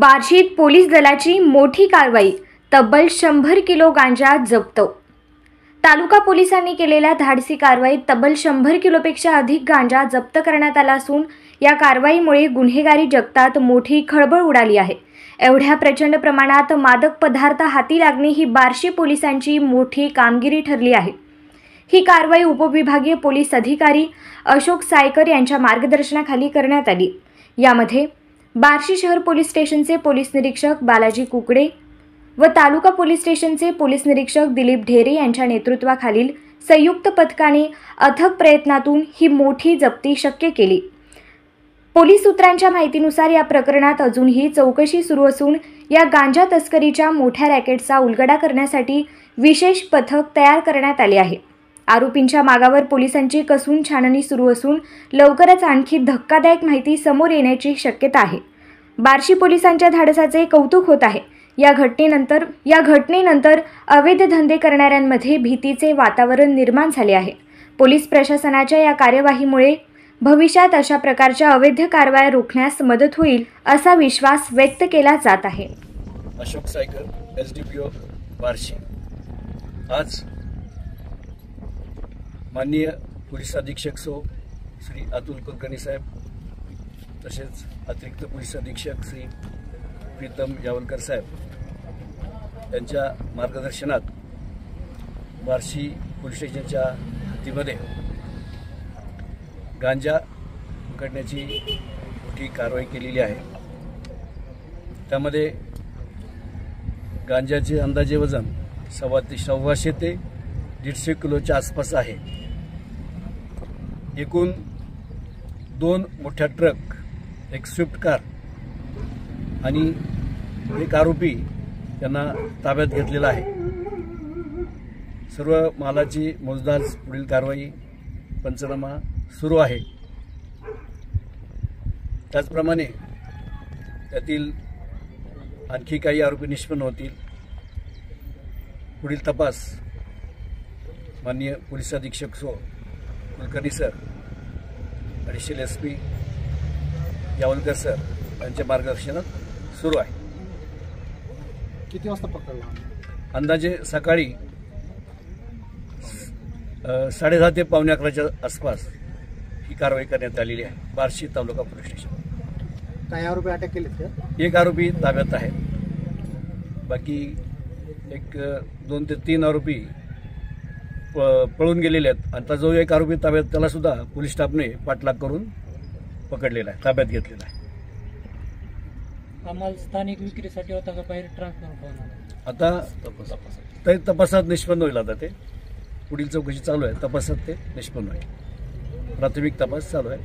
बार्शीत police दलाची मोठी कारवाई, तब्बल 100 किलो गांजा जप्त। तालुका पोलिसांनी केलेल्या धाडसी कारवाईत तब्बल 100 किलोपेक्षा अधिक गांजा जप्त करण्यात आला असून या कारवाईमुळे गुन्हेगारी जगतात मोठी खळबळ उडाली आहे। एवढ्या प्रचंड प्रमाणात मादक पदार्थ हाती लागणे ही बार्शी पोलिसांची मोठी कामगिरी ठरली आहे। ही कारवाई उपविभागीय पोलीस अधिकारी अशोक सायकर यांच्या मार्गदर्शनाखाली करण्यात आली। यामध्ये बार्शी शहर पोलीस स्टेशनचे पोलीस निरीक्षक बालाजी कुकडे व तालुका पोलीस स्टेशनचे पोलीस निरीक्षक दिलीप ढेरे यांच्या नेतृत्वाखालील संयुक्त पथकाने अथक प्रयत्नातून ही मोठी जप्ती शक्य केली। पोलीस सूत्रांच्या माहितीनुसार या प्रकरणात अजूनही चौकशी सुरू असून या गांजा तस्करीच्या मोठ्या रॅकेटचा उलगडा करण्यासाठी विशेष पथक तयार करण्यात आले आहे। आरोपींच्या मागावर पोलिसांची कसून छाननी सुरू असून लवकरच आणखी धक्कादायक माहिती समोर येण्याची शक्यता आहे। बार्शी पोलिसांच्या धाडसाचे कौतुक होत आहे। या घटनेनंतर अवैध धंदे करणाऱ्यांमध्ये भीतीचे वातावरण निर्माण झाले आहे। पोलीस प्रशासनाच्या या कार्यवाहीमुळे भविष्यात अशा प्रकारच्या अवैध कारवाया रोखण्यास मदत होईल असा विश्वास व्यक्त केला जात आहे। अशोक सायकर, SDPO बार्शी। आज माननीय पोलीस अधीक्षक श्री अतुल कुलकर्णी साहेब, तसेच अतिरिक्त पोलीस अधीक्षक श्री प्रीतम यावलकर साहेब यांच्या मार्गदर्शनात बार्शी पोलीस स्टेशनच्या हद्दीमध्ये गांजा पकडण्याची मोठी कारवाई केलेली आहे। त्यामध्ये गांजाचे अंदाजे वजन 125 ते 150 किलोच्या आसपास आहे। एकूण 2 मोठ्या ट्रक, एक स्विफ्ट कार आणि एक आरोपी यांना ताब्यात घेतलेला आहे। सर्व मालाची मोजदाद पुढील कारवाई पंचनामा सुरू आहे। त्याचप्रमाणे त्यातील आणखी काही आरोपी निष्पन्न होतील। पुढील तपास माननीय पोलीस अधीक्षक Kulkarni sir, additional SP Yawalkar sir यांच्या मार्गदर्शनात सुरू आहे। किती वाजता पकडला? अंदाजे सकाळी 10:30 ते 11:15च्या आसपास ही कारवाई करण्यात आलेली आहे बार्शी तालुका पोलीस स्टेशन। काही आरोपी अटक केलेत का? एक आरोपी ताब्यात आहे, बाकी 2 ते 3 आरोपी पळून गेलेले आहेत। आता जो एक आरोपी ताब्यात त्याला सुद्धा पोलीस स्टाफने पाठलाग करून पकडलेला आहे, ताब्यात घेतलेला आहे। आम्हाला स्थानिक विक्रीसाठी होता का बाहेर ट्रान्सफर होणार? आता तपासात निष्पन्न होईल। आता ते पुढील चौकशी चालू आहे, तपासात ते निष्पन्न होईल। प्राथमिक तपास चालू आहे।